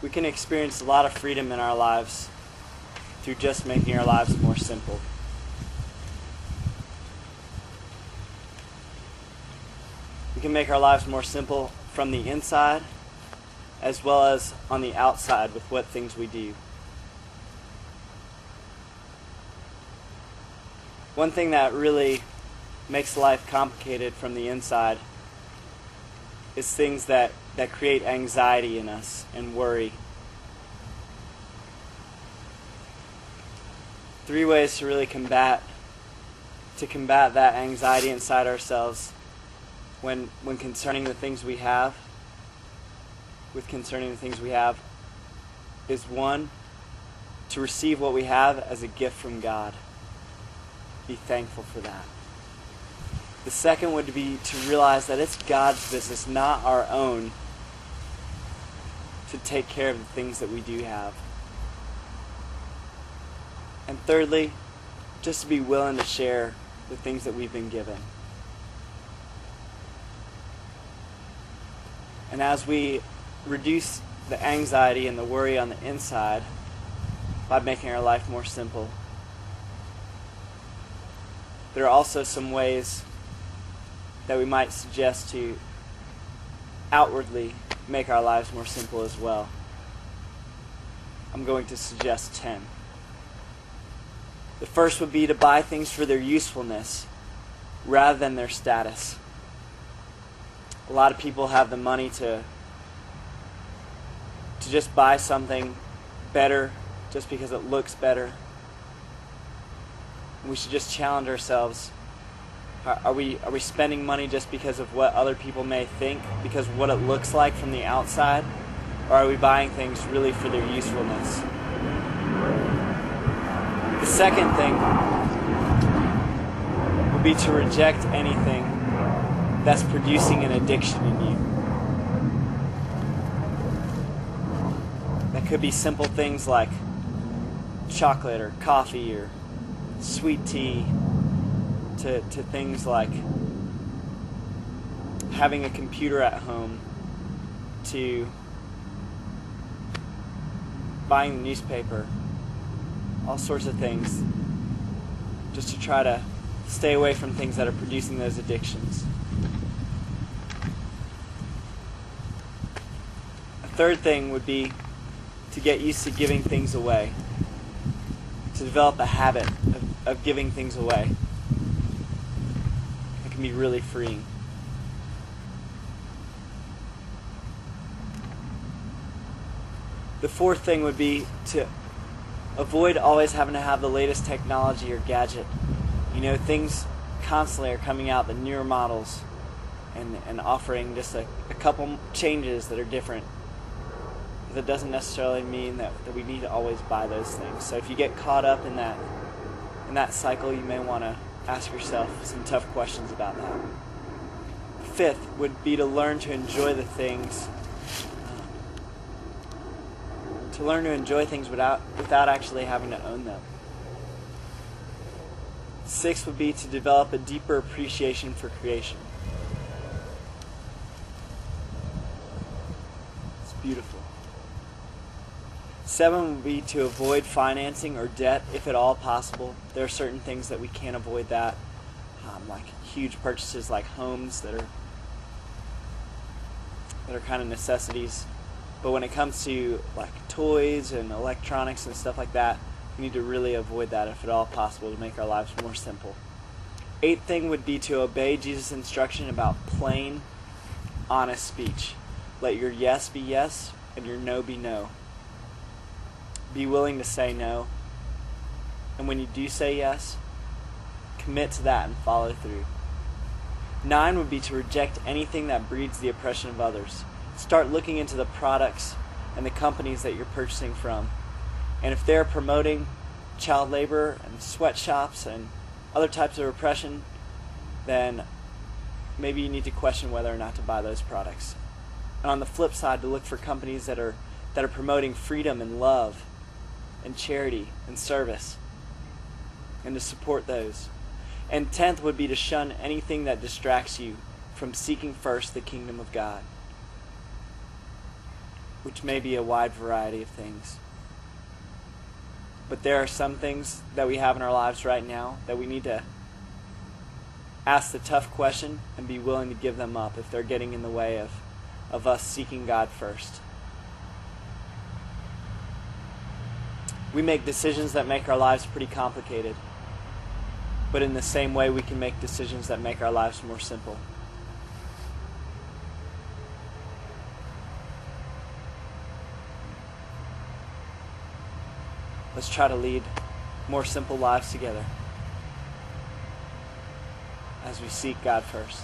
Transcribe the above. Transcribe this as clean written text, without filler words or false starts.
we can experience a lot of freedom in our lives through just making our lives more simple. We can make our lives more simple from the inside as well as on the outside with what things we do. One thing that really makes life complicated from the inside is things that create anxiety in us and worry. 3 ways to really combat that anxiety inside ourselves when concerning the things we have, is 1, to receive what we have as a gift from God. Be thankful for that. The second would be to realize that it's God's business, not our own, to take care of the things that we do have. And thirdly, just to be willing to share the things that we've been given. And as we reduce the anxiety and the worry on the inside by making our life more simple, there are also some ways that we might suggest to outwardly make our lives more simple as well. I'm going to suggest 10. The first would be to buy things for their usefulness rather than their status. A lot of people have the money to just buy something better just because it looks better. We should just challenge ourselves. Are we spending money just because of what other people may think, because of what it looks like from the outside? Or are we buying things really for their usefulness? The second thing would be to reject anything that's producing an addiction in you. That could be simple things like chocolate or coffee or sweet tea, to things like having a computer at home, to buying the newspaper, all sorts of things, just to try to stay away from things that are producing those addictions. A third thing would be to get used to giving things away, to develop a habit of giving things away. It can be really freeing. The fourth thing would be to avoid always having to have the latest technology or gadget. You know, things constantly are coming out, the newer models, and offering just a couple changes that are different. That doesn't necessarily mean that we need to always buy those things. So if you get caught up in that cycle, you may want to ask yourself some tough questions about that. Fifth would be to learn to enjoy the things, without actually having to own them. Sixth would be to develop a deeper appreciation for creation. It's beautiful. 7 would be to avoid financing or debt if at all possible. There are certain things that we can't avoid that, like huge purchases like homes that are kind of necessities. But when it comes to like toys and electronics and stuff like that, we need to really avoid that if at all possible to make our lives more simple. 8th thing would be to obey Jesus' instruction about plain, honest speech. Let your yes be yes and your no be no. Be willing to say no. And when you do say yes, commit to that and follow through. 9 would be to reject anything that breeds the oppression of others. Start looking into the products and the companies that you're purchasing from. And if they're promoting child labor and sweatshops and other types of oppression, then maybe you need to question whether or not to buy those products. And on the flip side, to look for companies that are promoting freedom and love and charity and service, and to support those. And 10th would be to shun anything that distracts you from seeking first the kingdom of God. which may be a wide variety of things. But there are some things that we have in our lives right now that we need to ask the tough question and be willing to give them up if they're getting in the way of us seeking God first. We make decisions that make our lives pretty complicated, but in the same way we can make decisions that make our lives more simple. Let's try to lead more simple lives together as we seek God first.